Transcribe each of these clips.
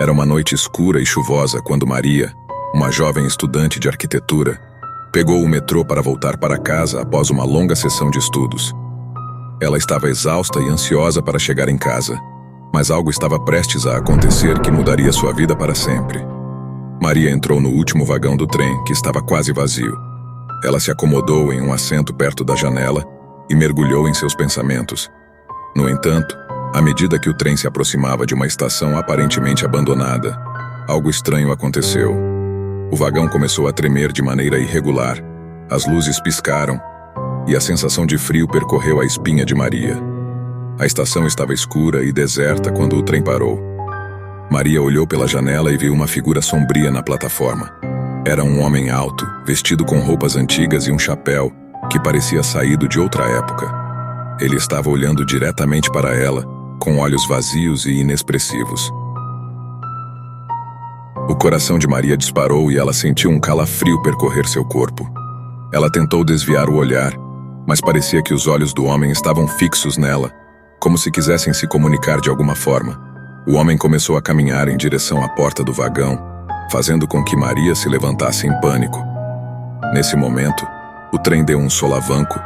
Era uma noite escura e chuvosa quando Maria, uma jovem estudante de arquitetura, pegou o metrô para voltar para casa após uma longa sessão de estudos. Ela estava exausta e ansiosa para chegar em casa, mas algo estava prestes a acontecer que mudaria sua vida para sempre. Maria entrou no último vagão do trem, que estava quase vazio. Ela se acomodou em um assento perto da janela e mergulhou em seus pensamentos. No entanto, à medida que o trem se aproximava de uma estação aparentemente abandonada, algo estranho aconteceu. O vagão começou a tremer de maneira irregular, as luzes piscaram e a sensação de frio percorreu a espinha de Maria. A estação estava escura e deserta quando o trem parou. Maria olhou pela janela e viu uma figura sombria na plataforma. Era um homem alto, vestido com roupas antigas e um chapéu que parecia saído de outra época. Ele estava olhando diretamente para ela, com olhos vazios e inexpressivos. O coração de Maria disparou e ela sentiu um calafrio percorrer seu corpo. Ela tentou desviar o olhar, mas parecia que os olhos do homem estavam fixos nela, como se quisessem se comunicar de alguma forma. O homem começou a caminhar em direção à porta do vagão, fazendo com que Maria se levantasse em pânico. Nesse momento, o trem deu um solavanco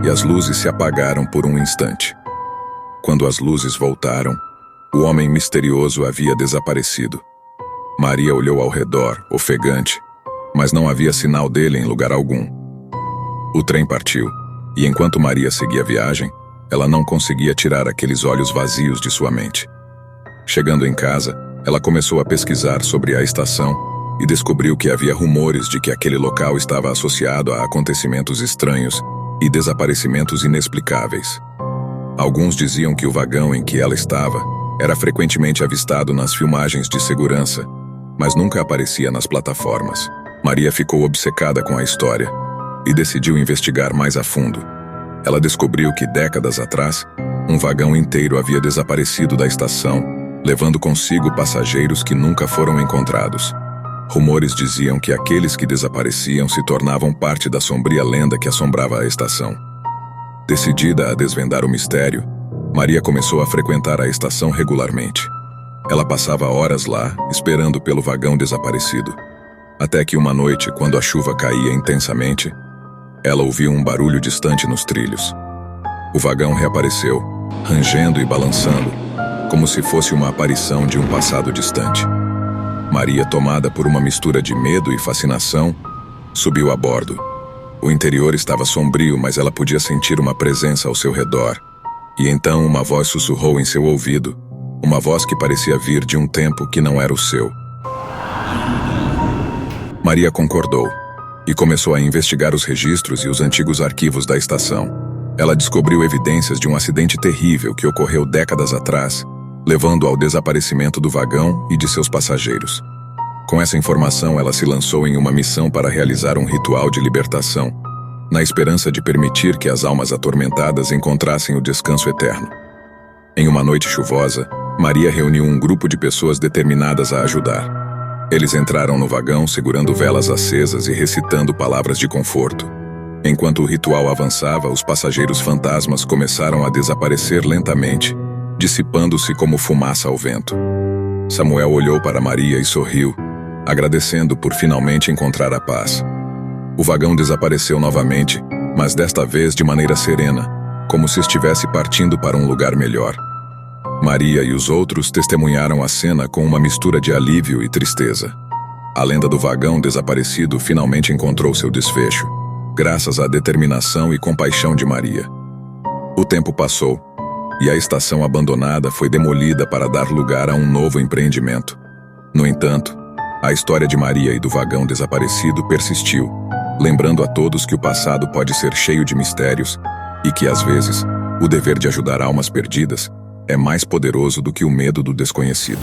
e as luzes se apagaram por um instante. Quando as luzes voltaram, o homem misterioso havia desaparecido. Maria olhou ao redor, ofegante, mas não havia sinal dele em lugar algum. O trem partiu, e enquanto Maria seguia a viagem, ela não conseguia tirar aqueles olhos vazios de sua mente. Chegando em casa, ela começou a pesquisar sobre a estação e descobriu que havia rumores de que aquele local estava associado a acontecimentos estranhos e desaparecimentos inexplicáveis. Alguns diziam que o vagão em que ela estava era frequentemente avistado nas filmagens de segurança, mas nunca aparecia nas plataformas. Maria ficou obcecada com a história e decidiu investigar mais a fundo. Ela descobriu que décadas atrás, um vagão inteiro havia desaparecido da estação, levando consigo passageiros que nunca foram encontrados. Rumores diziam que aqueles que desapareciam se tornavam parte da sombria lenda que assombrava a estação. Decidida a desvendar o mistério, Maria começou a frequentar a estação regularmente. Ela passava horas lá, esperando pelo vagão desaparecido. Até que uma noite, quando a chuva caía intensamente, ela ouviu um barulho distante nos trilhos. O vagão reapareceu, rangendo e balançando, como se fosse uma aparição de um passado distante. Maria, tomada por uma mistura de medo e fascinação, subiu a bordo. O interior estava sombrio, mas ela podia sentir uma presença ao seu redor. E então uma voz sussurrou em seu ouvido, uma voz que parecia vir de um tempo que não era o seu. Maria concordou e começou a investigar os registros e os antigos arquivos da estação. Ela descobriu evidências de um acidente terrível que ocorreu décadas atrás, levando ao desaparecimento do vagão e de seus passageiros. Com essa informação, ela se lançou em uma missão para realizar um ritual de libertação, na esperança de permitir que as almas atormentadas encontrassem o descanso eterno. Em uma noite chuvosa, Maria reuniu um grupo de pessoas determinadas a ajudar. Eles entraram no vagão segurando velas acesas e recitando palavras de conforto. Enquanto o ritual avançava, os passageiros fantasmas começaram a desaparecer lentamente, dissipando-se como fumaça ao vento. Samuel olhou para Maria e sorriu, agradecendo por finalmente encontrar a paz. O vagão desapareceu novamente, mas desta vez de maneira serena, como se estivesse partindo para um lugar melhor. Maria e os outros testemunharam a cena com uma mistura de alívio e tristeza. A lenda do vagão desaparecido finalmente encontrou seu desfecho, graças à determinação e compaixão de Maria. O tempo passou, e a estação abandonada foi demolida para dar lugar a um novo empreendimento. No entanto, a história de Maria e do vagão desaparecido persistiu, lembrando a todos que o passado pode ser cheio de mistérios e que, às vezes, o dever de ajudar almas perdidas é mais poderoso do que o medo do desconhecido.